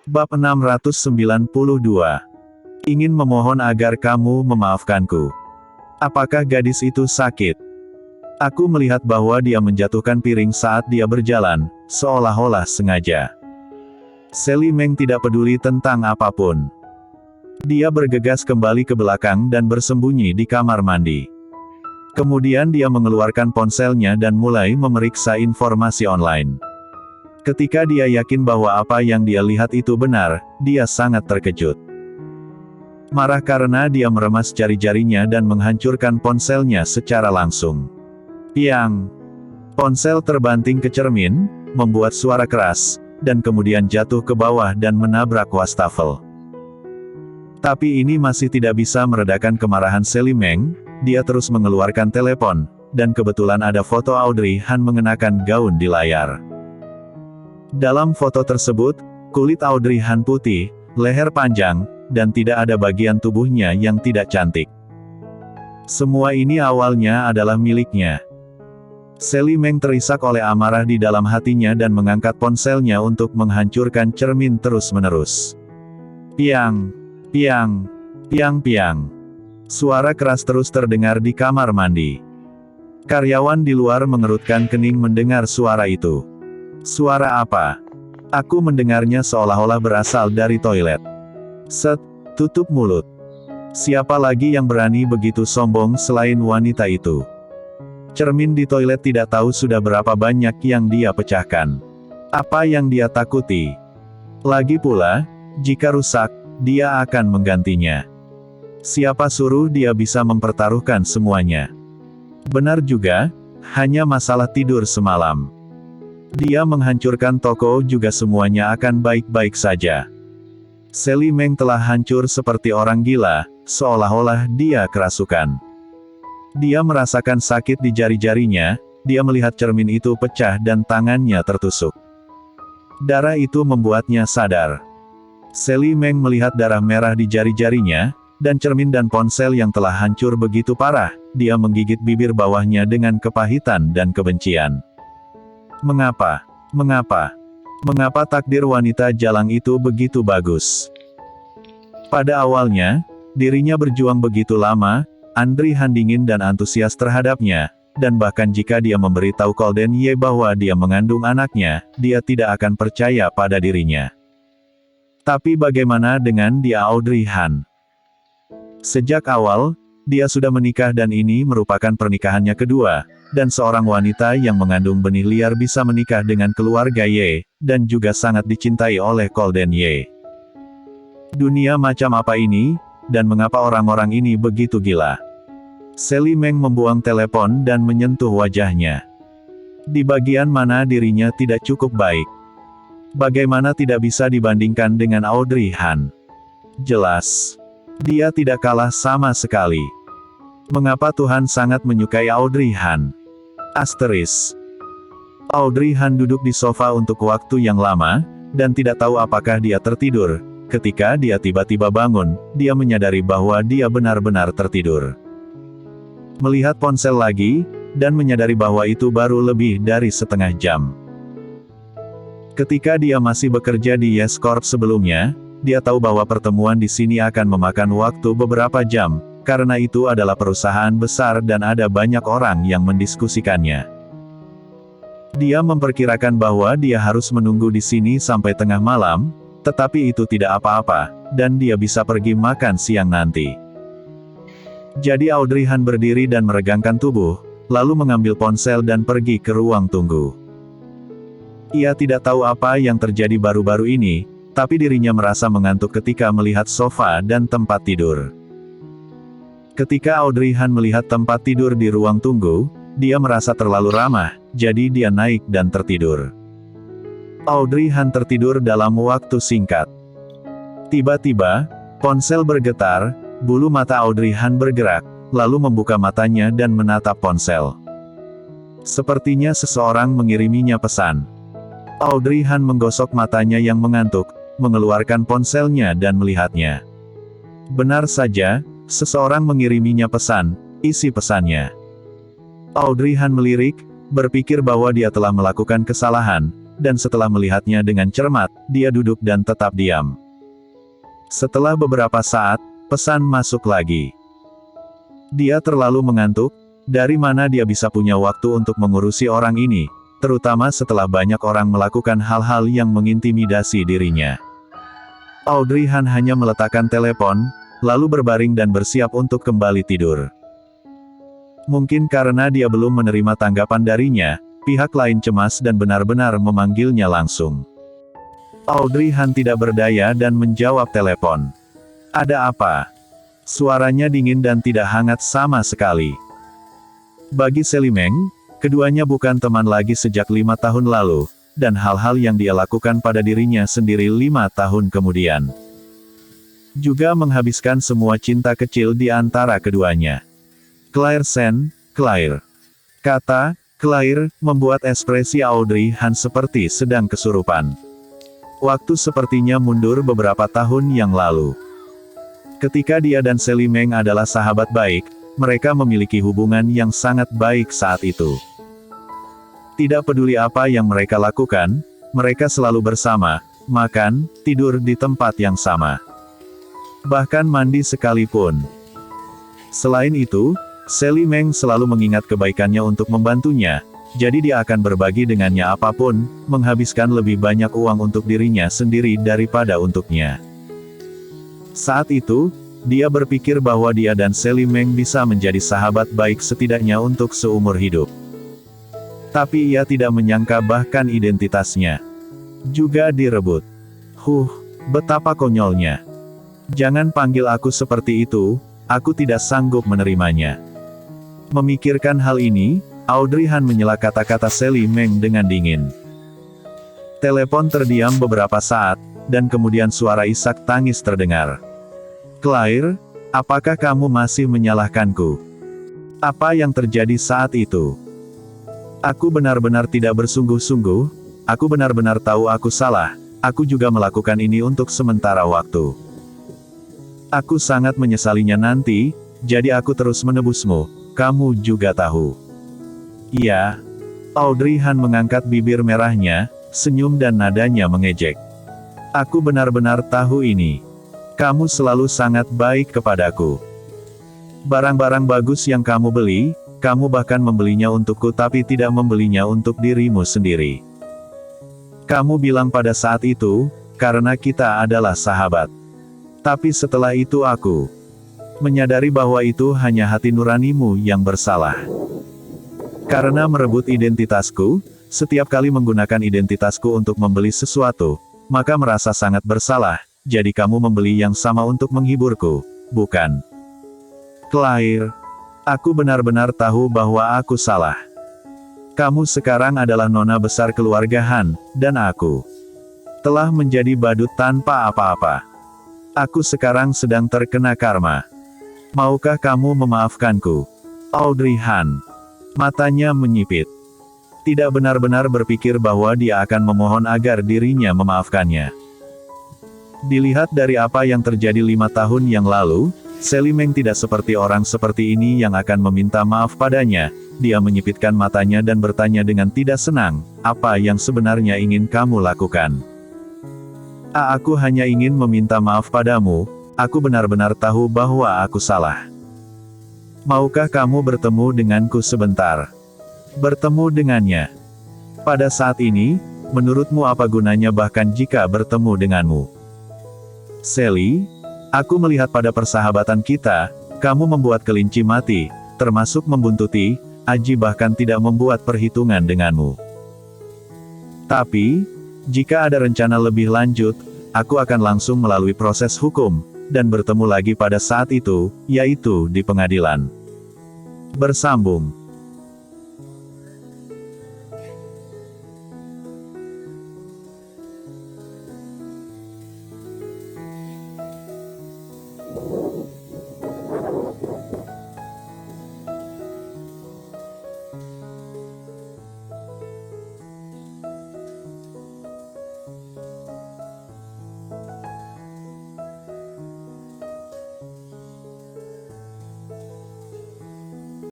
Bab 692. Ingin memohon agar kamu memaafkanku. Apakah gadis itu sakit? Aku melihat bahwa dia menjatuhkan piring saat dia berjalan, seolah-olah sengaja. Sally Meng tidak peduli tentang apapun. Dia bergegas kembali ke belakang dan bersembunyi di kamar mandi. Kemudian dia mengeluarkan ponselnya dan mulai memeriksa informasi online. Ketika dia yakin bahwa apa yang dia lihat itu benar, dia sangat terkejut. Marah karena dia meremas jari-jarinya dan menghancurkan ponselnya secara langsung. Piang! Ponsel terbanting ke cermin, membuat suara keras, dan kemudian jatuh ke bawah dan menabrak wastafel. Tapi ini masih tidak bisa meredakan kemarahan Sally Meng. Dia terus mengeluarkan telepon, dan kebetulan ada foto Audrey Han mengenakan gaun di layar. Dalam foto tersebut, kulit Audrey Han putih, leher panjang, dan tidak ada bagian tubuhnya yang tidak cantik. Semua ini awalnya adalah miliknya. Sally Meng terisak oleh amarah di dalam hatinya dan mengangkat ponselnya untuk menghancurkan cermin terus-menerus. Piang! Piang! Piang piang! Suara keras terus terdengar di kamar mandi. Karyawan di luar mengerutkan kening mendengar suara itu. Suara apa? Aku mendengarnya seolah-olah berasal dari toilet. Set, tutup mulut. Siapa lagi yang berani begitu sombong selain wanita itu? Cermin di toilet tidak tahu sudah berapa banyak yang dia pecahkan. Apa yang dia takuti? Lagi pula, jika rusak, dia akan menggantinya. Siapa suruh dia bisa mempertaruhkan semuanya? Benar juga, hanya masalah tidur semalam. Dia menghancurkan toko juga semuanya akan baik-baik saja. Sally Meng telah hancur seperti orang gila, seolah-olah dia kerasukan. Dia merasakan sakit di jari-jarinya, dia melihat cermin itu pecah dan tangannya tertusuk. Darah itu membuatnya sadar. Sally Meng melihat darah merah di jari-jarinya, dan cermin dan ponsel yang telah hancur begitu parah, dia menggigit bibir bawahnya dengan kepahitan dan kebencian. Mengapa? Mengapa? Mengapa takdir wanita jalang itu begitu bagus? Pada awalnya, dirinya berjuang begitu lama, Audrey Han dingin dan antusias terhadapnya, dan bahkan jika dia memberitahu Golden Ye bahwa dia mengandung anaknya, dia tidak akan percaya pada dirinya. Tapi bagaimana dengan dia Audrey Han? Sejak awal, dia sudah menikah dan ini merupakan pernikahannya kedua, dan seorang wanita yang mengandung benih liar bisa menikah dengan keluarga Ye, dan juga sangat dicintai oleh Golden Ye. Dunia macam apa ini, dan mengapa orang-orang ini begitu gila? Sally Meng membuang telepon dan menyentuh wajahnya. Di bagian mana dirinya tidak cukup baik? Bagaimana tidak bisa dibandingkan dengan Audrey Han? Jelas, dia tidak kalah sama sekali. Mengapa Tuhan sangat menyukai Audrey Han? Asteris. Audrey Han duduk di sofa untuk waktu yang lama, dan tidak tahu apakah dia tertidur. Ketika dia tiba-tiba bangun, dia menyadari bahwa dia benar-benar tertidur. Melihat ponsel lagi, dan menyadari bahwa itu baru lebih dari setengah jam. Ketika dia masih bekerja di Yes Corp sebelumnya, dia tahu bahwa pertemuan di sini akan memakan waktu beberapa jam, karena itu adalah perusahaan besar dan ada banyak orang yang mendiskusikannya. Dia memperkirakan bahwa dia harus menunggu di sini sampai tengah malam, tetapi itu tidak apa-apa, dan dia bisa pergi makan siang nanti. Jadi Audrey Han berdiri dan meregangkan tubuh, lalu mengambil ponsel dan pergi ke ruang tunggu. Ia tidak tahu apa yang terjadi baru-baru ini, tapi dirinya merasa mengantuk ketika melihat sofa dan tempat tidur. Ketika Audrey Han melihat tempat tidur di ruang tunggu, dia merasa terlalu ramah, jadi dia naik dan tertidur. Audrey Han tertidur dalam waktu singkat. Tiba-tiba, ponsel bergetar, bulu mata Audrey Han bergerak, lalu membuka matanya dan menatap ponsel. Sepertinya seseorang mengiriminya pesan. Audrey Han menggosok matanya yang mengantuk, mengeluarkan ponselnya dan melihatnya. Benar saja, seseorang mengiriminya pesan, isi pesannya. Audrey Han melirik, berpikir bahwa dia telah melakukan kesalahan, dan setelah melihatnya dengan cermat, dia duduk dan tetap diam. Setelah beberapa saat, pesan masuk lagi. Dia terlalu mengantuk, dari mana dia bisa punya waktu untuk mengurusi orang ini, terutama setelah banyak orang melakukan hal-hal yang mengintimidasi dirinya. Audrey Han hanya meletakkan telepon, lalu berbaring dan bersiap untuk kembali tidur. Mungkin karena dia belum menerima tanggapan darinya, pihak lain cemas dan benar-benar memanggilnya langsung. Audrey Han tidak berdaya dan menjawab telepon. Ada apa? Suaranya dingin dan tidak hangat sama sekali. Bagi Sally Meng, keduanya bukan teman lagi sejak 5 tahun lalu, dan hal-hal yang dia lakukan pada dirinya sendiri 5 tahun kemudian juga menghabiskan semua cinta kecil di antara keduanya. Claire Sen, Claire. Kata Claire membuat ekspresi Audrey Han seperti sedang kesurupan. Waktu sepertinya mundur beberapa tahun yang lalu. Ketika dia dan Sally Meng adalah sahabat baik, mereka memiliki hubungan yang sangat baik saat itu. Tidak peduli apa yang mereka lakukan, mereka selalu bersama, makan, tidur di tempat yang sama. Bahkan mandi sekalipun. Selain itu, Sally Meng selalu mengingat kebaikannya untuk membantunya, jadi dia akan berbagi dengannya apapun, menghabiskan lebih banyak uang untuk dirinya sendiri daripada untuknya. Saat itu, dia berpikir bahwa dia dan Sally Meng bisa menjadi sahabat baik setidaknya untuk seumur hidup. Tapi ia tidak menyangka bahkan identitasnya juga direbut. Betapa konyolnya. Jangan panggil aku seperti itu, aku tidak sanggup menerimanya. Memikirkan hal ini, Audrey Han menyela kata-kata Sally Meng dengan dingin. Telepon terdiam beberapa saat, dan kemudian suara isak tangis terdengar. Claire, apakah kamu masih menyalahkanku? Apa yang terjadi saat itu? Aku benar-benar tidak bersungguh-sungguh, aku benar-benar tahu aku salah, aku juga melakukan ini untuk sementara waktu. Aku sangat menyesalinya nanti, jadi aku terus menebusmu. Kamu juga tahu. Iya. Audrey Han mengangkat bibir merahnya, senyum dan nadanya mengejek. Aku benar-benar tahu ini. Kamu selalu sangat baik kepadaku. Barang-barang bagus yang kamu beli, kamu bahkan membelinya untukku tapi tidak membelinya untuk dirimu sendiri. Kamu bilang pada saat itu, karena kita adalah sahabat. Tapi setelah itu aku menyadari bahwa itu hanya hati nuranimu yang bersalah. Karena merebut identitasku, setiap kali menggunakan identitasku untuk membeli sesuatu, maka merasa sangat bersalah, jadi kamu membeli yang sama untuk menghiburku, bukan? Claire, aku benar-benar tahu bahwa aku salah. Kamu sekarang adalah nona besar keluarga Han, dan aku telah menjadi badut tanpa apa-apa. Aku sekarang sedang terkena karma. Maukah kamu memaafkanku? Audrey Han. Matanya menyipit. Tidak benar-benar berpikir bahwa dia akan memohon agar dirinya memaafkannya. Dilihat dari apa yang terjadi 5 tahun yang lalu, Sally Meng tidak seperti orang seperti ini yang akan meminta maaf padanya. Dia menyipitkan matanya dan bertanya dengan tidak senang, apa yang sebenarnya ingin kamu lakukan? Aku hanya ingin meminta maaf padamu. Aku benar-benar tahu bahwa aku salah. Maukah kamu bertemu denganku sebentar? Bertemu dengannya. Pada saat ini, menurutmu apa gunanya bahkan jika bertemu denganmu? Sally, aku melihat pada persahabatan kita, kamu membuat kelinci mati, termasuk membuntuti, Aji bahkan tidak membuat perhitungan denganmu. Tapi, jika ada rencana lebih lanjut, aku akan langsung melalui proses hukum, dan bertemu lagi pada saat itu, yaitu di pengadilan. Bersambung.